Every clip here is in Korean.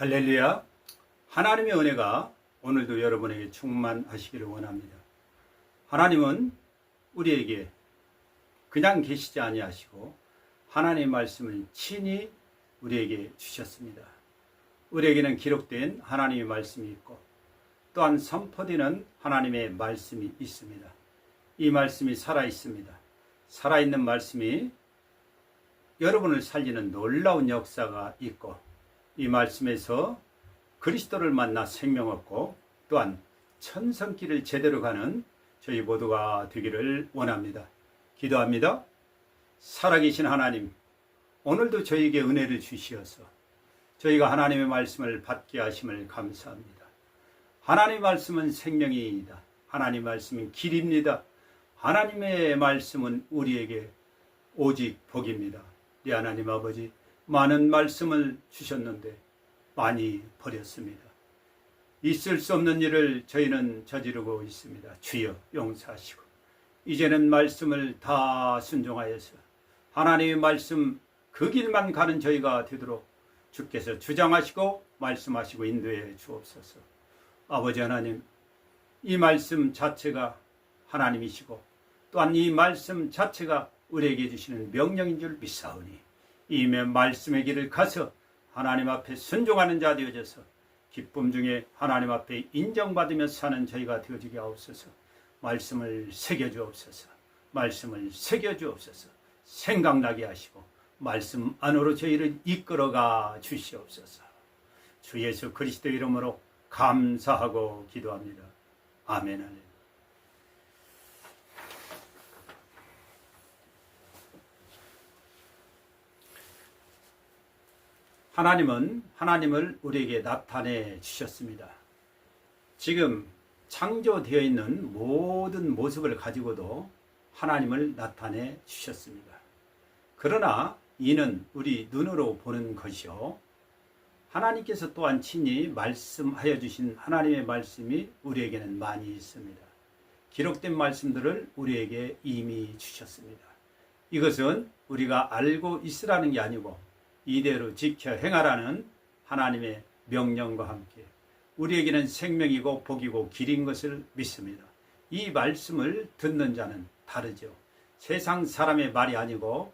할렐루야. 하나님의 은혜가 오늘도 여러분에게 충만하시기를 원합니다. 하나님은 우리에게 그냥 계시지 아니하시고 하나님의 말씀을 친히 우리에게 주셨습니다. 우리에게는 기록된 하나님의 말씀이 있고 또한 선포되는 하나님의 말씀이 있습니다. 이 말씀이 살아있습니다. 살아있는 말씀이 여러분을 살리는 놀라운 역사가 있고 이 말씀에서 그리스도를 만나 생명 얻고 또한 천성길을 제대로 가는 저희 모두가 되기를 원합니다. 기도합니다. 살아계신 하나님, 오늘도 저희에게 은혜를 주시어서 저희가 하나님의 말씀을 받게 하심을 감사합니다. 하나님의 말씀은 생명이다. 하나님의 말씀은 길입니다. 하나님의 말씀은 우리에게 오직 복입니다. 네 하나님 아버지, 많은 말씀을 주셨는데 많이 버렸습니다. 있을 수 없는 일을 저희는 저지르고 있습니다. 주여 용서하시고 이제는 말씀을 다 순종하여서 하나님의 말씀 그 길만 가는 저희가 되도록 주께서 주장하시고 말씀하시고 인도해 주옵소서. 아버지 하나님, 이 말씀 자체가 하나님이시고 또한 이 말씀 자체가 우리에게 주시는 명령인 줄 믿사오니 이 말씀의 길을 가서 하나님 앞에 순종하는 자 되어져서 기쁨 중에 하나님 앞에 인정받으며 사는 저희가 되어지게 하옵소서. 말씀을 새겨주옵소서. 말씀을 새겨주옵소서. 생각나게 하시고 말씀 안으로 저희를 이끌어가 주시옵소서. 주 예수 그리스도 이름으로 감사하고 기도합니다. 아멘. 할렐루야. 하나님은 하나님을 우리에게 나타내 주셨습니다. 지금 창조되어 있는 모든 모습을 가지고도 하나님을 나타내 주셨습니다. 그러나 이는 우리 눈으로 보는 것이요, 하나님께서 또한 친히 말씀하여 주신 하나님의 말씀이 우리에게는 많이 있습니다. 기록된 말씀들을 우리에게 이미 주셨습니다. 이것은 우리가 알고 있으라는 게 아니고 이대로 지켜 행하라는 하나님의 명령과 함께 우리에게는 생명이고 복이고 길인 것을 믿습니다. 이 말씀을 듣는 자는 다르죠. 세상 사람의 말이 아니고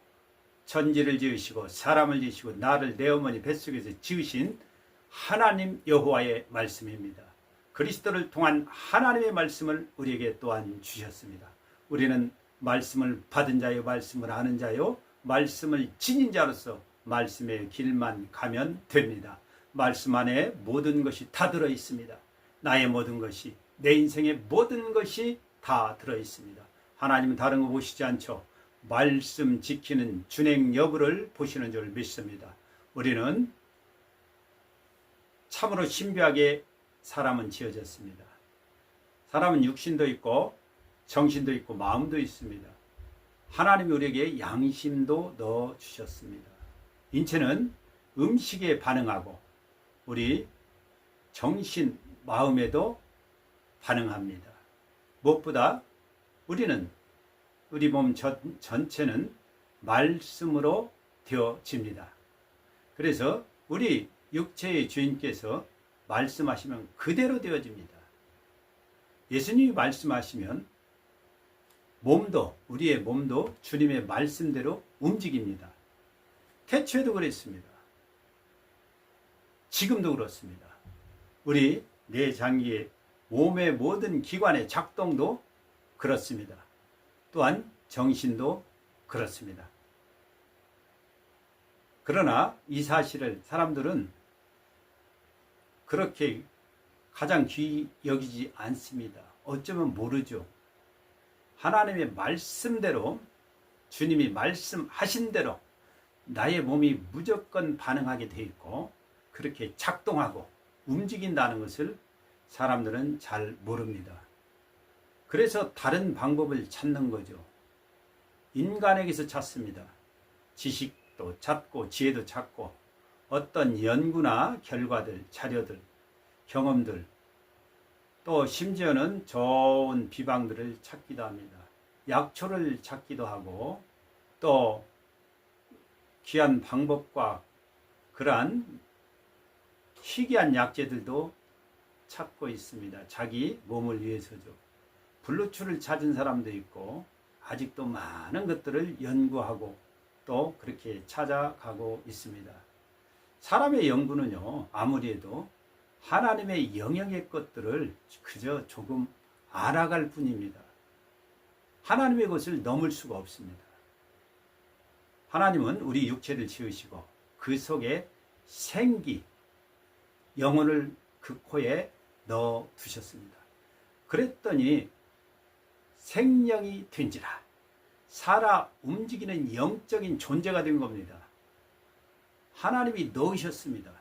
천지를 지으시고 사람을 지으시고 나를 내 어머니 뱃속에서 지으신 하나님 여호와의 말씀입니다. 그리스도를 통한 하나님의 말씀을 우리에게 또한 주셨습니다. 우리는 말씀을 받은 자요, 말씀을 아는 자요, 말씀을 지닌 자로서 말씀의 길만 가면 됩니다. 말씀 안에 모든 것이 다 들어 있습니다. 나의 모든 것이, 내 인생의 모든 것이 다 들어 있습니다. 하나님은 다른 거 보시지 않죠. 말씀 지키는 준행 여부를 보시는 줄 믿습니다. 우리는 참으로 신비하게 사람은 지어졌습니다. 사람은 육신도 있고 정신도 있고 마음도 있습니다. 하나님이 우리에게 양심도 넣어주셨습니다. 인체는 음식에 반응하고 우리 정신, 마음에도 반응합니다. 무엇보다 우리 몸 전체는 말씀으로 되어집니다. 그래서 우리 육체의 주인께서 말씀하시면 그대로 되어집니다. 예수님이 말씀하시면 우리의 몸도 주님의 말씀대로 움직입니다. 태초에도 그랬습니다. 지금도 그렇습니다. 우리 뇌장기의 몸의 모든 기관의 작동도 그렇습니다. 또한 정신도 그렇습니다. 그러나 이 사실을 사람들은 그렇게 가장 귀히 여기지 않습니다. 어쩌면 모르죠. 하나님의 말씀대로, 주님이 말씀하신 대로 나의 몸이 무조건 반응하게 돼 있고 그렇게 작동하고 움직인다는 것을 사람들은 잘 모릅니다. 그래서 다른 방법을 찾는 거죠. 인간에게서 찾습니다. 지식도 찾고 지혜도 찾고 어떤 연구나 결과들, 자료들, 경험들, 또 심지어는 좋은 비방들을 찾기도 합니다. 약초를 찾기도 하고 또 귀한 방법과 그러한 희귀한 약재들도 찾고 있습니다. 자기 몸을 위해서죠. 블루추를 찾은 사람도 있고 아직도 많은 것들을 연구하고 또 그렇게 찾아가고 있습니다. 사람의 연구는요, 아무리 해도 하나님의 영역의 것들을 그저 조금 알아갈 뿐입니다. 하나님의 것을 넘을 수가 없습니다. 하나님은 우리 육체를 지으시고 그 속에 생기, 영혼을 그 코에 넣어 두셨습니다. 그랬더니 생명이 된지라 살아 움직이는 영적인 존재가 된 겁니다. 하나님이 넣으셨습니다.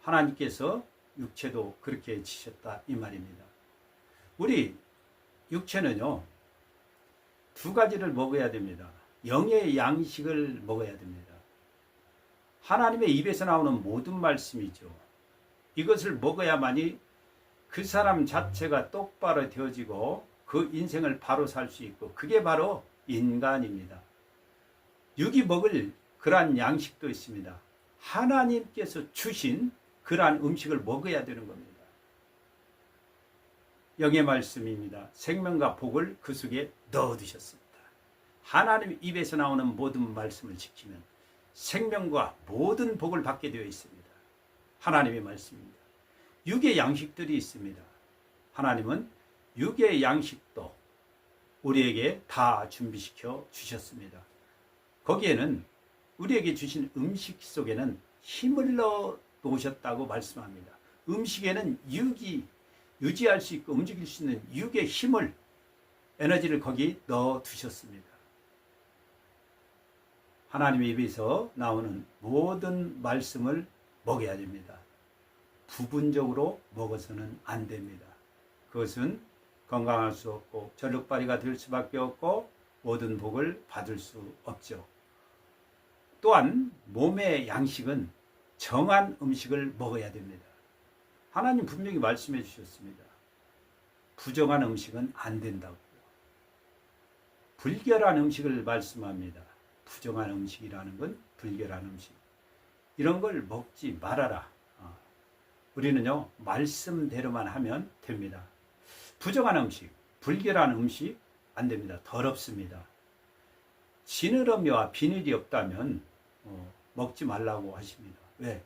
하나님께서 육체도 그렇게 지셨다 이 말입니다. 우리 육체는요, 두 가지를 먹어야 됩니다. 영의 양식을 먹어야 됩니다. 하나님의 입에서 나오는 모든 말씀이죠. 이것을 먹어야만이 그 사람 자체가 똑바로 되어지고 그 인생을 바로 살 수 있고, 그게 바로 인간입니다. 육이 먹을 그러한 양식도 있습니다. 하나님께서 주신 그러한 음식을 먹어야 되는 겁니다. 영의 말씀입니다. 생명과 복을 그 속에 넣어두셨습니다. 하나님 입에서 나오는 모든 말씀을 지키면 생명과 모든 복을 받게 되어 있습니다. 하나님의 말씀입니다. 육의 양식들이 있습니다. 하나님은 육의 양식도 우리에게 다 준비시켜 주셨습니다. 거기에는 우리에게 주신 음식 속에는 힘을 넣어 놓으셨다고 말씀합니다. 음식에는 육이 유지할 수 있고 움직일 수 있는 육의 힘을, 에너지를 거기 넣어 두셨습니다. 하나님의 입에서 나오는 모든 말씀을 먹어야 됩니다. 부분적으로 먹어서는 안 됩니다. 그것은 건강할 수 없고 전력발휘가 될 수밖에 없고 모든 복을 받을 수 없죠. 또한 몸의 양식은 정한 음식을 먹어야 됩니다. 하나님 분명히 말씀해 주셨습니다. 부정한 음식은 안 된다고요. 불결한 음식을 말씀합니다. 부정한 음식이라는 건 불결한 음식. 이런 걸 먹지 말아라. 우리는요, 말씀대로만 하면 됩니다. 부정한 음식, 불결한 음식 안 됩니다. 더럽습니다. 지느러미와 비닐이 없다면 먹지 말라고 하십니다. 왜?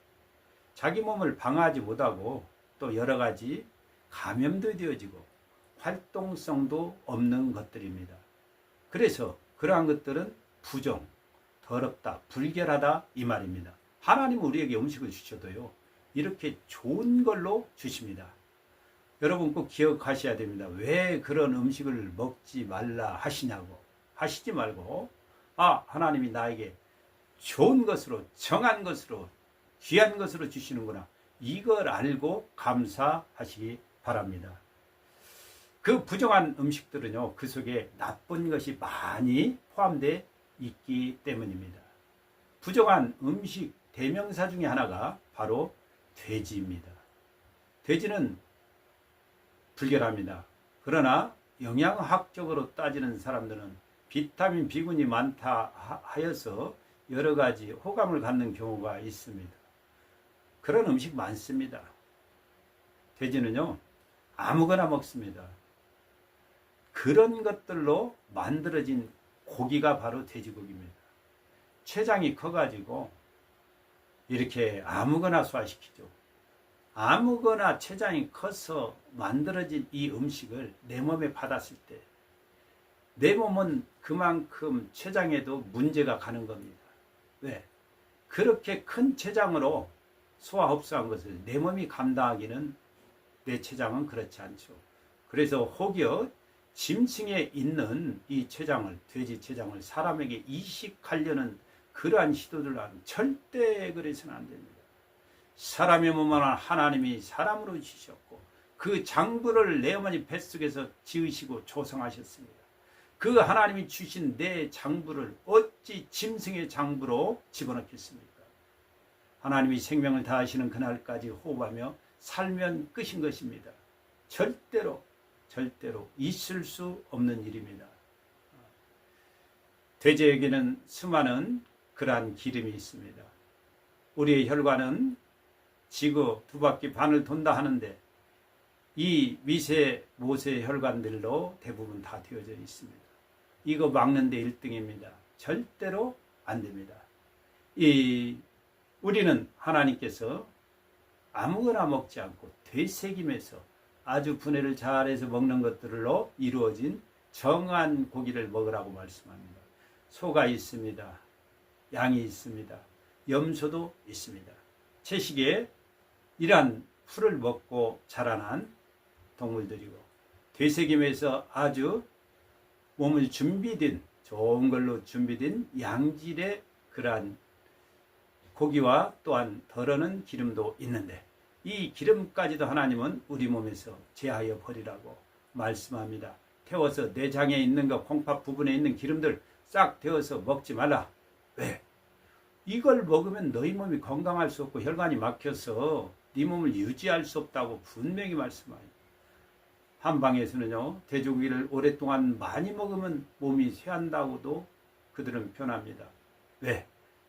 자기 몸을 방어하지 못하고 또 여러 가지 감염도 되어지고 활동성도 없는 것들입니다. 그래서 그러한 것들은 부정, 더럽다, 불결하다 이 말입니다. 하나님은 우리에게 음식을 주셔도요, 이렇게 좋은 걸로 주십니다. 여러분 꼭 기억하셔야 됩니다. 왜 그런 음식을 먹지 말라 하시냐고 하시지 말고, 하나님이 나에게 좋은 것으로, 정한 것으로, 귀한 것으로 주시는구나, 이걸 알고 감사하시기 바랍니다. 그 부정한 음식들은요, 그 속에 나쁜 것이 많이 포함되어 있기 때문입니다. 부정한 음식 대명사 중에 하나가 바로 돼지입니다. 돼지는 불결합니다. 그러나 영양학적으로 따지는 사람들은 비타민 B군이 많다 하여서 여러 가지 호감을 갖는 경우가 있습니다. 그런 음식 많습니다. 돼지는요, 아무거나 먹습니다. 그런 것들로 만들어진 고기가 바로 돼지고기입니다. 췌장이 커가지고 이렇게 아무거나 소화시키죠. 아무거나 췌장이 커서 만들어진 이 음식을 내 몸에 받았을 때 내 몸은 그만큼 췌장에도 문제가 가는 겁니다. 왜? 그렇게 큰 췌장으로 소화 흡수한 것을 내 몸이 감당하기는 내 췌장은 그렇지 않죠. 그래서 혹여 짐승에 있는 이 췌장을, 돼지 췌장을 사람에게 이식하려는 그러한 시도를 하면 절대 그래서는 안 됩니다. 사람의 몸을 하나님이 사람으로 주셨고 그 장부를 내 어머니 뱃속에서 지으시고 조성하셨습니다. 그 하나님이 주신 내 장부를 어찌 짐승의 장부로 집어넣겠습니까? 하나님이 생명을 다하시는 그날까지 호흡하며 살면 끝인 것입니다. 절대로 있을 수 없는 일입니다. 돼지에게는 수많은 그러한 기름이 있습니다. 우리의 혈관은 지구 두 바퀴 반을 돈다 하는데 이 미세 모세 혈관들로 대부분 다 되어져 있습니다. 이거 막는 데 1등입니다. 절대로 안 됩니다. 우리는 하나님께서 아무거나 먹지 않고 되새김해서 아주 분해를 잘해서 먹는 것들로 이루어진 정한 고기를 먹으라고 말씀합니다. 소가 있습니다. 양이 있습니다. 염소도 있습니다. 채식에 이러한 풀을 먹고 자라난 동물들이고 되새김해서 아주 몸을 준비된 좋은 걸로 준비된 양질의 그러한 고기와 또한 덜어는 기름도 있는데 이 기름까지도 하나님은 우리 몸에서 제하여 버리라고 말씀합니다. 태워서 내장에 있는 것, 콩팥 부분에 있는 기름들 싹 데워서 먹지 말라. 왜? 이걸 먹으면 너희 몸이 건강할 수 없고 혈관이 막혀서 네 몸을 유지할 수 없다고 분명히 말씀합니다. 한방에서는요, 돼지고기를 오랫동안 많이 먹으면 몸이 쇠한다고도 그들은 표현합니다. 왜?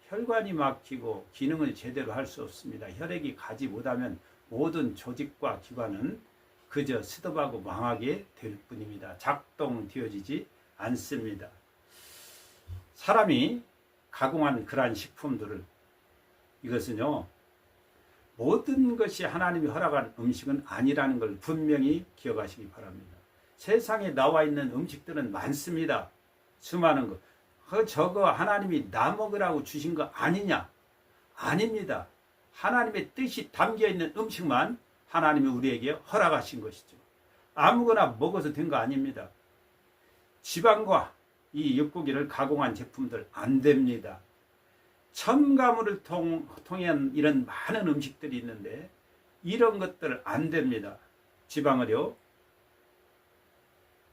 혈관이 막히고 기능을 제대로 할 수 없습니다. 혈액이 가지 못하면 모든 조직과 기관은 그저 스톱하고 망하게 될 뿐입니다. 작동되어지지 않습니다. 사람이 가공한 그러한 식품들을 이것은요, 모든 것이 하나님이 허락한 음식은 아니라는 걸 분명히 기억하시기 바랍니다. 세상에 나와 있는 음식들은 많습니다. 수많은 것. 저거 하나님이 나 먹으라고 주신 거 아니냐? 아닙니다. 하나님의 뜻이 담겨있는 음식만 하나님이 우리에게 허락하신 것이죠. 아무거나 먹어서 된 거 아닙니다. 지방과 이 육고기를 가공한 제품들 안 됩니다. 첨가물을 통한 이런 많은 음식들이 있는데 이런 것들 안 됩니다. 지방을요,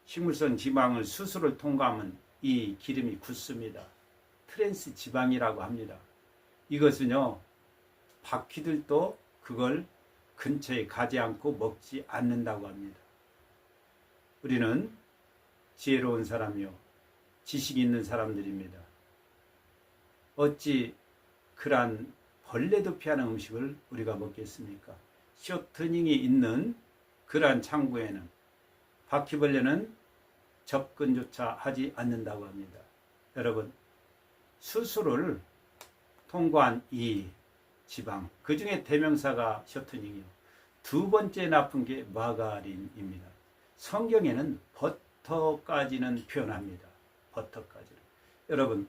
식물성 지방을 수술을 통과하면 이 기름이 굳습니다. 트랜스 지방이라고 합니다. 이것은요, 바퀴들도 그걸 근처에 가지 않고 먹지 않는다고 합니다. 우리는 지혜로운 사람이요, 지식 있는 사람들입니다. 어찌 그러한 벌레도 피하는 음식을 우리가 먹겠습니까? 쇼트닝이 있는 그러한 창고에는 바퀴벌레는 접근조차 하지 않는다고 합니다. 여러분, 수술을 통과한 이 지방, 그 중에 대명사가 쇼트닝이요. 두 번째 나쁜 게 마가린입니다. 성경에는 버터까지는 표현합니다. 버터까지는. 여러분,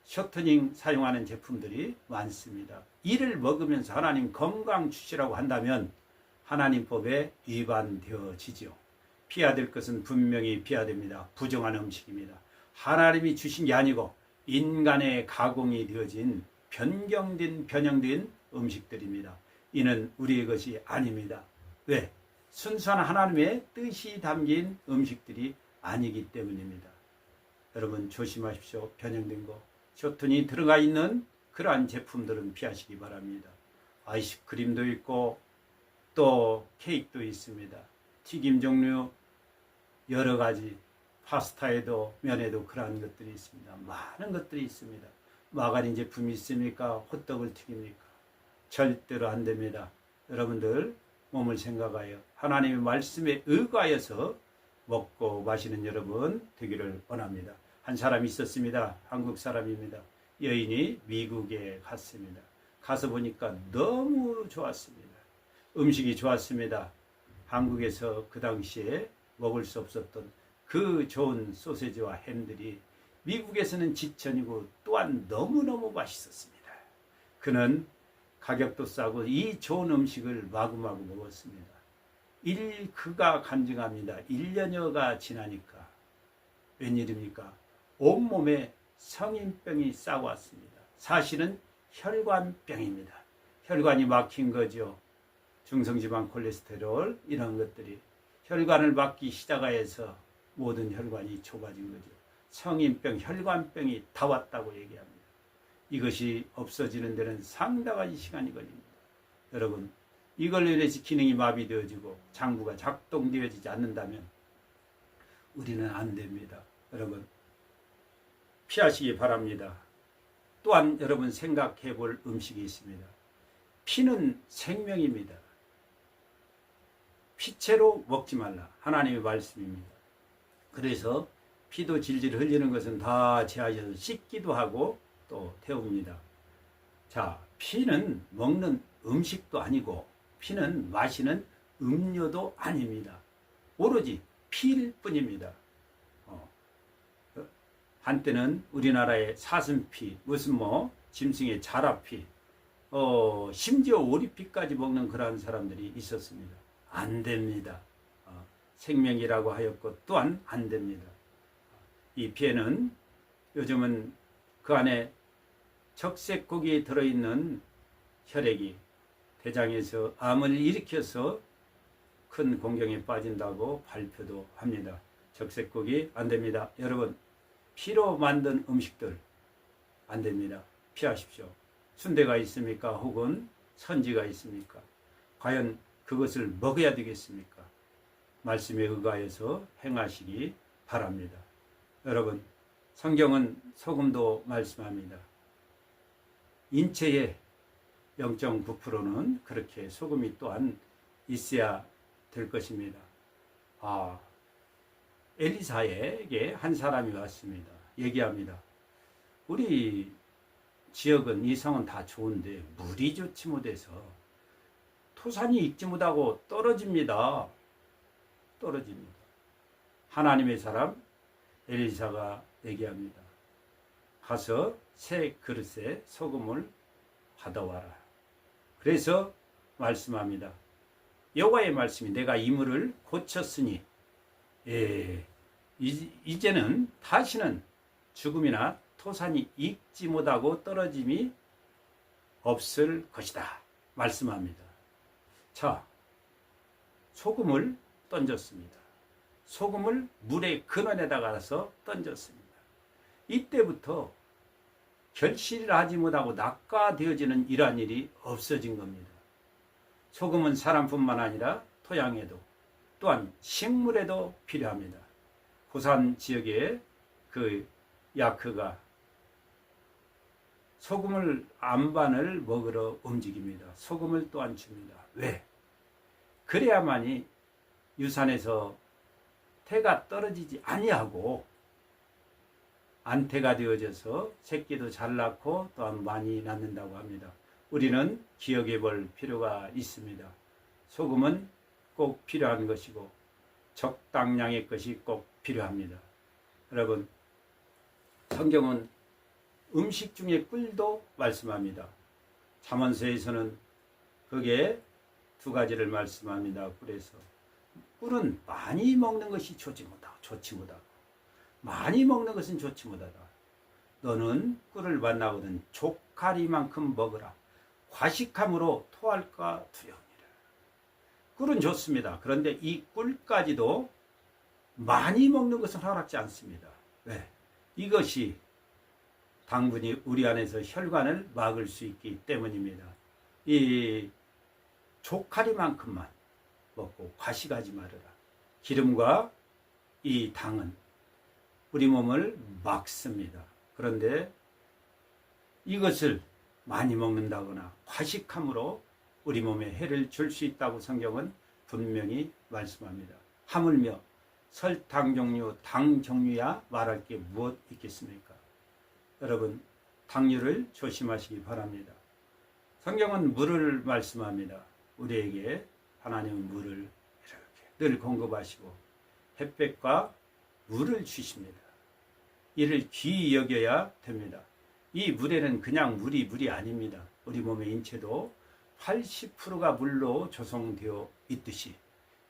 쇼트닝 사용하는 제품들이 많습니다. 이를 먹으면서 하나님 건강 주시라고 한다면 하나님 법에 위반되어지죠. 피해야 될 것은 분명히 피해야 됩니다. 부정한 음식입니다. 하나님이 주신 게 아니고 인간의 가공이 되어진 변형된 음식들입니다. 이는 우리의 것이 아닙니다. 왜? 순수한 하나님의 뜻이 담긴 음식들이 아니기 때문입니다. 여러분 조심하십시오. 변형된 거. 쇼튼이 들어가 있는 그러한 제품들은 피하시기 바랍니다. 아이스크림도 있고 또 케이크도 있습니다. 튀김 종류 여러 가지, 파스타에도 면에도 그러한 것들이 있습니다. 많은 것들이 있습니다. 마가린 제품이 있습니까? 호떡을 튀깁니까? 절대로 안 됩니다. 여러분들 몸을 생각하여 하나님의 말씀에 의거하여서 먹고 마시는 여러분 되기를 원합니다. 한 사람이 있었습니다. 한국 사람입니다. 여인이 미국에 갔습니다. 가서 보니까 너무 좋았습니다. 음식이 좋았습니다. 한국에서 그 당시에 먹을 수 없었던 그 좋은 소세지와 햄들이 미국에서는 지천이고 또한 너무너무 맛있었습니다. 그는 가격도 싸고 이 좋은 음식을 마구마구 먹었습니다. 그가 간증합니다. 1년여가 지나니까 웬일입니까? 온몸에 성인병이 싸워왔습니다. 사실은 혈관병입니다. 혈관이 막힌 거죠. 중성지방 콜레스테롤 이런 것들이 혈관을 막기 시작하여서 모든 혈관이 좁아진 거죠. 성인병, 혈관병이 다 왔다고 얘기합니다. 이것이 없어지는 데는 상당한 시간이 걸립니다. 여러분, 이걸로 인해서 기능이 마비되어지고 장부가 작동되어지지 않는다면 우리는 안 됩니다. 여러분, 피하시기 바랍니다. 또한 여러분 생각해 볼 음식이 있습니다. 피는 생명입니다. 피채로 먹지 말라. 하나님의 말씀입니다. 그래서 피도 질질 흘리는 것은 다 제하셔서 씻기도 하고 또 태웁니다. 자, 피는 먹는 음식도 아니고 피는 마시는 음료도 아닙니다. 오로지 피일 뿐입니다. 한때는 우리나라의 사슴피, 무슨 짐승의 자라피, 심지어 오리피까지 먹는 그러한 사람들이 있었습니다. 안 됩니다. 생명이라고 하였고 또한 안 됩니다. 이 피에는 요즘은 그 안에 적색고기에 들어있는 혈액이 대장에서 암을 일으켜서 큰 공경에 빠진다고 발표도 합니다. 적색고기 안 됩니다. 여러분, 피로 만든 음식들 안 됩니다. 피하십시오. 순대가 있습니까? 혹은 선지가 있습니까? 과연 그것을 먹어야 되겠습니까? 말씀에 의거하여서 행하시기 바랍니다. 여러분, 성경은 소금도 말씀합니다. 인체의 0.9%는 그렇게 소금이 또한 있어야 될 것입니다. 엘리사에게 한 사람이 왔습니다. 얘기합니다. 우리 지역은 이 성은 다 좋은데 물이 좋지 못해서 토산이 익지 못하고 떨어집니다. 떨어집니다. 하나님의 사람 엘리사가 얘기합니다. 가서 새 그릇에 소금을 받아와라. 그래서 말씀합니다. 여호와의 말씀이 내가 이 물을 고쳤으니 이제는 다시는 죽음이나 토산이 익지 못하고 떨어짐이 없을 것이다. 말씀합니다. 자, 소금을 던졌습니다. 소금을 물의 근원에다가 가서 던졌습니다. 이때부터 결실을 하지 못하고 낙과되어지는 이러한 일이 없어진 겁니다. 소금은 사람뿐만 아니라 토양에도 또한 식물에도 필요합니다. 고산 지역의 그 야크가 소금을 안반을 먹으러 움직입니다. 소금을 또한 줍니다. 왜? 그래야만이 유산에서 태가 떨어지지 아니하고 안태가 되어져서 새끼도 잘 낳고 또한 많이 낳는다고 합니다. 우리는 기억해 볼 필요가 있습니다. 소금은 꼭 필요한 것이고 적당량의 것이 꼭 필요합니다. 여러분, 성경은 음식 중에 꿀도 말씀합니다. 잠언서에서는 그게 두 가지를 말씀합니다. 그래서 꿀은 많이 먹는 것이 좋지 못하고 많이 먹는 것은 좋지 못하다. 너는 꿀을 만나거든 족가리만큼 먹으라. 과식함으로 토할까 두려우니라. 꿀은 좋습니다. 그런데 이 꿀까지도 많이 먹는 것은 허락지 않습니다. 왜? 이것이 당분이 우리 안에서 혈관을 막을 수 있기 때문입니다. 이 족가리만큼만 먹고 과식하지 말아라. 기름과 이 당은 우리 몸을 막습니다. 그런데 이것을 많이 먹는다거나 과식함으로 우리 몸에 해를 줄 수 있다고 성경은 분명히 말씀합니다. 하물며 설탕 종류, 당 종류야 말할 게 무엇 있겠습니까? 여러분, 당류를 조심하시기 바랍니다. 성경은 물을 말씀합니다. 우리에게 하나님은 물을 이렇게 늘 공급하시고 햇볕과 물을 주십니다. 이를 귀히 여겨야 됩니다. 이 물에는 그냥 물이 아닙니다. 우리 몸의 인체도 80%가 물로 조성되어 있듯이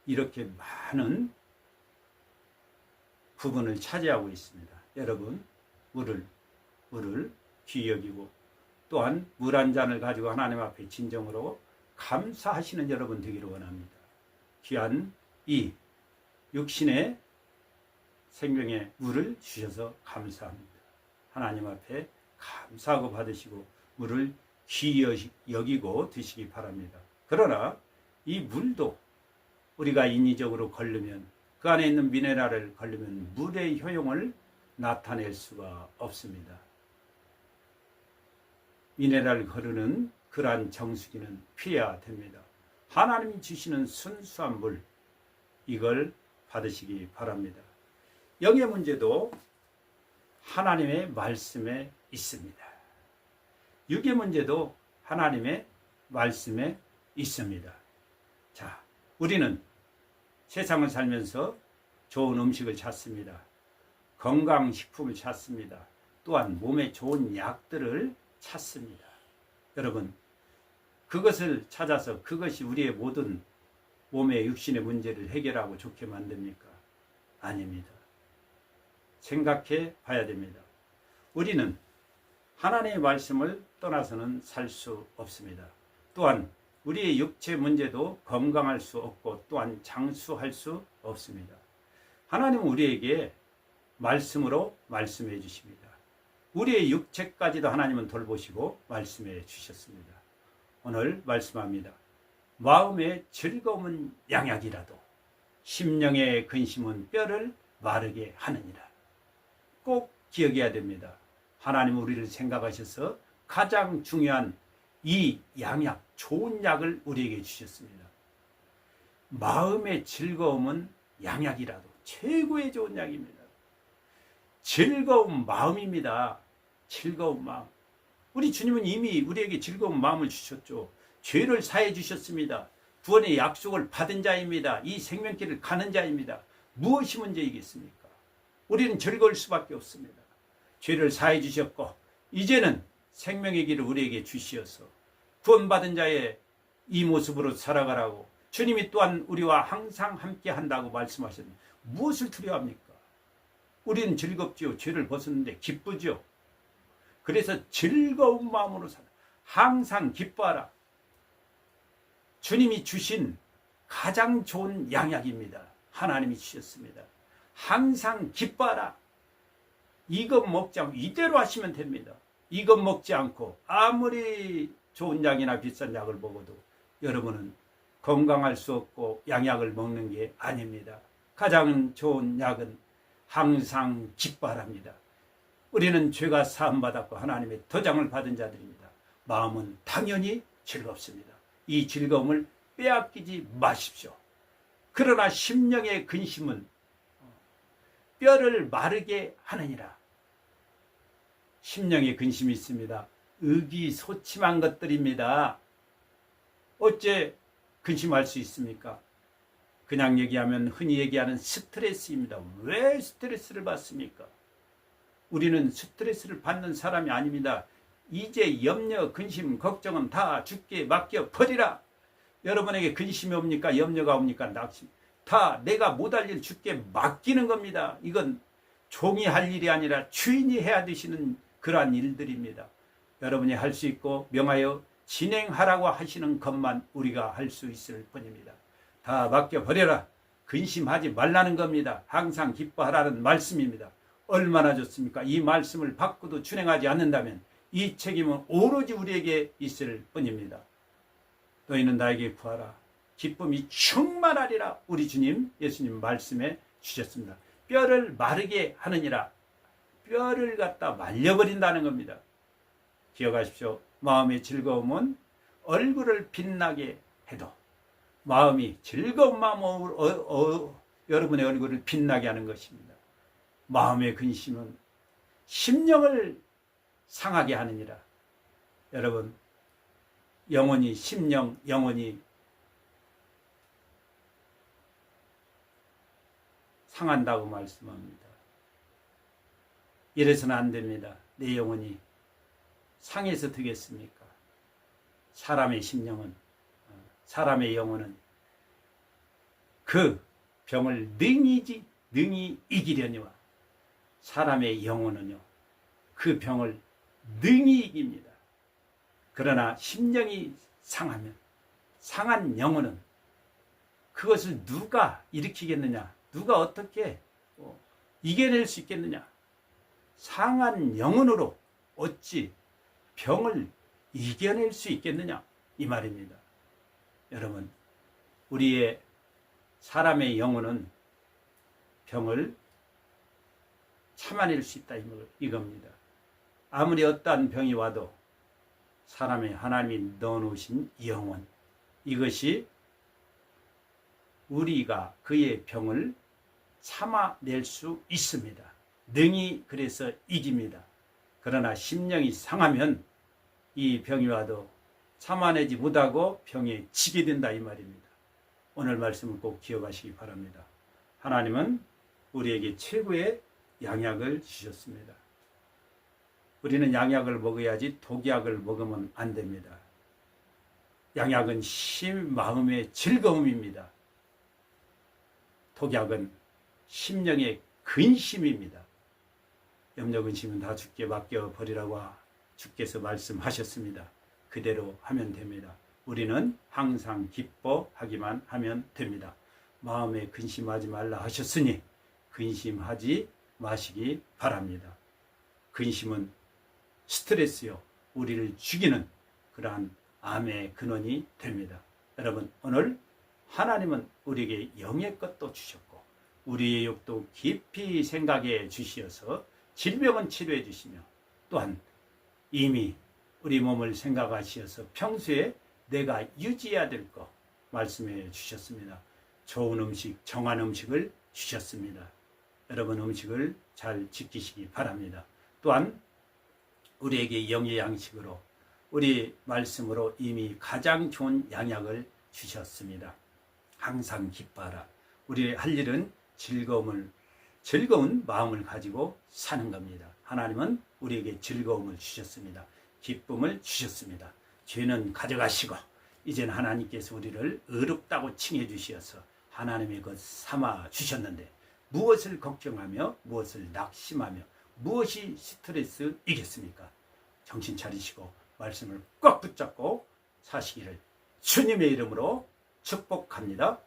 이렇게 많은 부분을 차지하고 있습니다. 여러분, 물을 귀히 여기고 또한 물 한 잔을 가지고 하나님 앞에 진정으로 감사하시는 여러분 되기를 원합니다. 귀한 이 육신의 생명의 물을 주셔서 감사합니다. 하나님 앞에 감사하고 받으시고 물을 귀히 여기고 드시기 바랍니다. 그러나 이 물도 우리가 인위적으로 걸르면 그 안에 있는 미네랄을 걸르면 물의 효용을 나타낼 수가 없습니다. 미네랄 거르는 그러한 정수기는 피해야 됩니다. 하나님이 주시는 순수한 물, 이걸 받으시기 바랍니다. 영의 문제도 하나님의 말씀에 있습니다. 육의 문제도 하나님의 말씀에 있습니다. 자, 우리는 세상을 살면서 좋은 음식을 찾습니다. 건강식품을 찾습니다. 또한 몸에 좋은 약들을 찾습니다. 여러분, 그것을 찾아서 그것이 우리의 모든 몸의 육신의 문제를 해결하고 좋게 만듭니까? 아닙니다. 생각해 봐야 됩니다. 우리는 하나님의 말씀을 떠나서는 살 수 없습니다. 또한 우리의 육체 문제도 건강할 수 없고 또한 장수할 수 없습니다. 하나님은 우리에게 말씀으로 말씀해 주십니다. 우리의 육체까지도 하나님은 돌보시고 말씀해 주셨습니다. 오늘 말씀합니다. 마음의 즐거움은 양약이라도 심령의 근심은 뼈를 마르게 하느니라. 꼭 기억해야 됩니다. 하나님은 우리를 생각하셔서 가장 중요한 이 양약, 좋은 약을 우리에게 주셨습니다. 마음의 즐거움은 양약이라도 최고의 좋은 약입니다. 즐거운 마음입니다. 즐거운 마음. 우리 주님은 이미 우리에게 즐거운 마음을 주셨죠. 죄를 사해 주셨습니다. 구원의 약속을 받은 자입니다. 이 생명길을 가는 자입니다. 무엇이 문제이겠습니까? 우리는 즐거울 수밖에 없습니다. 죄를 사해 주셨고 이제는 생명의 길을 우리에게 주시어서 구원받은 자의 이 모습으로 살아가라고 주님이 또한 우리와 항상 함께 한다고 말씀하셨는데 무엇을 두려워합니까? 우리는 즐겁지요. 죄를 벗었는데 기쁘죠. 그래서 즐거운 마음으로 살아. 항상 기뻐하라. 주님이 주신 가장 좋은 양약입니다. 하나님이 주셨습니다. 항상 기뻐하라. 이것 먹지 않고 이대로 하시면 됩니다. 이것 먹지 않고 아무리 좋은 약이나 비싼 약을 먹어도 여러분은 건강할 수 없고 양약을 먹는 게 아닙니다. 가장 좋은 약은 항상 기뻐하랍니다. 우리는 죄가 사함받았고 하나님의 도장을 받은 자들입니다. 마음은 당연히 즐겁습니다. 이 즐거움을 빼앗기지 마십시오. 그러나 심령의 근심은 뼈를 마르게 하느니라. 심령의 근심이 있습니다. 의기소침한 것들입니다. 어째 근심할 수 있습니까? 그냥 얘기하면 흔히 얘기하는 스트레스입니다. 왜 스트레스를 받습니까? 우리는 스트레스를 받는 사람이 아닙니다. 이제 염려, 근심, 걱정은 다 주께 맡겨 버리라. 여러분에게 근심이 옵니까? 염려가 옵니까? 낙심. 다 내가 못할 일 주께 맡기는 겁니다. 이건 종이 할 일이 아니라 주인이 해야 되시는 그러한 일들입니다. 여러분이 할 수 있고 명하여 진행하라고 하시는 것만 우리가 할 수 있을 뿐입니다. 다 맡겨버려라. 근심하지 말라는 겁니다. 항상 기뻐하라는 말씀입니다. 얼마나 좋습니까? 이 말씀을 받고도 준행하지 않는다면 이 책임은 오로지 우리에게 있을 뿐입니다. 너희는 나에게 구하라. 기쁨이 충만하리라. 우리 주님 예수님 말씀해 주셨습니다. 뼈를 마르게 하느니라. 뼈를 갖다 말려버린다는 겁니다. 기억하십시오. 마음의 즐거움은 얼굴을 빛나게 해도 마음이 즐거운 마음으로 여러분의 얼굴을 빛나게 하는 것입니다. 마음의 근심은 심령을 상하게 하느니라. 여러분, 영혼이 심령, 영혼이 상한다고 말씀합니다. 이래서는 안 됩니다. 내 영혼이 상해서 되겠습니까? 사람의 심령은, 사람의 영혼은 그 병을 능히 이기려니와 사람의 영혼은요, 그 병을 능히 이깁니다. 그러나 심령이 상하면, 상한 영혼은 그것을 누가 일으키겠느냐? 누가 어떻게 이겨낼 수 있겠느냐? 상한 영혼으로 어찌 병을 이겨낼 수 있겠느냐? 이 말입니다. 여러분, 우리의 사람의 영혼은 병을 참아낼 수 있다 이겁니다. 아무리 어떠한 병이 와도 사람의 하나님이 넣어놓으신 영혼, 이것이 우리가 그의 병을 참아낼 수 있습니다. 능히 그래서 이깁니다. 그러나 심령이 상하면 이 병이 와도 참아내지 못하고 병에 지게 된다 이 말입니다. 오늘 말씀을 꼭 기억하시기 바랍니다. 하나님은 우리에게 최고의 양약을 주셨습니다. 우리는 양약을 먹어야지 독약을 먹으면 안 됩니다. 양약은 마음의 즐거움입니다. 독약은 심령의 근심입니다. 염려 근심은 다 주께 맡겨버리라고 주께서 말씀하셨습니다. 그대로 하면 됩니다. 우리는 항상 기뻐하기만 하면 됩니다. 마음에 근심하지 말라 하셨으니 근심하지 마시기 바랍니다. 근심은 스트레스요, 우리를 죽이는 그러한 암의 근원이 됩니다. 여러분, 오늘 하나님은 우리에게 영의 것도 주셨고 우리의 욕도 깊이 생각해 주시어서 질병은 치료해 주시며 또한 이미 우리 몸을 생각하시어서 평소에 내가 유지해야 될 것 말씀해 주셨습니다. 좋은 음식, 정한 음식을 주셨습니다. 여러분, 음식을 잘 지키시기 바랍니다. 또한 우리에게 영의 양식으로 우리 말씀으로 이미 가장 좋은 양약을 주셨습니다. 항상 기뻐하라. 우리 할 일은 즐거운 마음을 가지고 사는 겁니다. 하나님은 우리에게 즐거움을 주셨습니다. 기쁨을 주셨습니다. 죄는 가져가시고 이제는 하나님께서 우리를 의롭다고 칭해 주시어서 하나님의 것 삼아 주셨는데 무엇을 걱정하며 무엇을 낙심하며 무엇이 스트레스이겠습니까? 정신 차리시고 말씀을 꽉 붙잡고 사시기를 주님의 이름으로 축복합니다.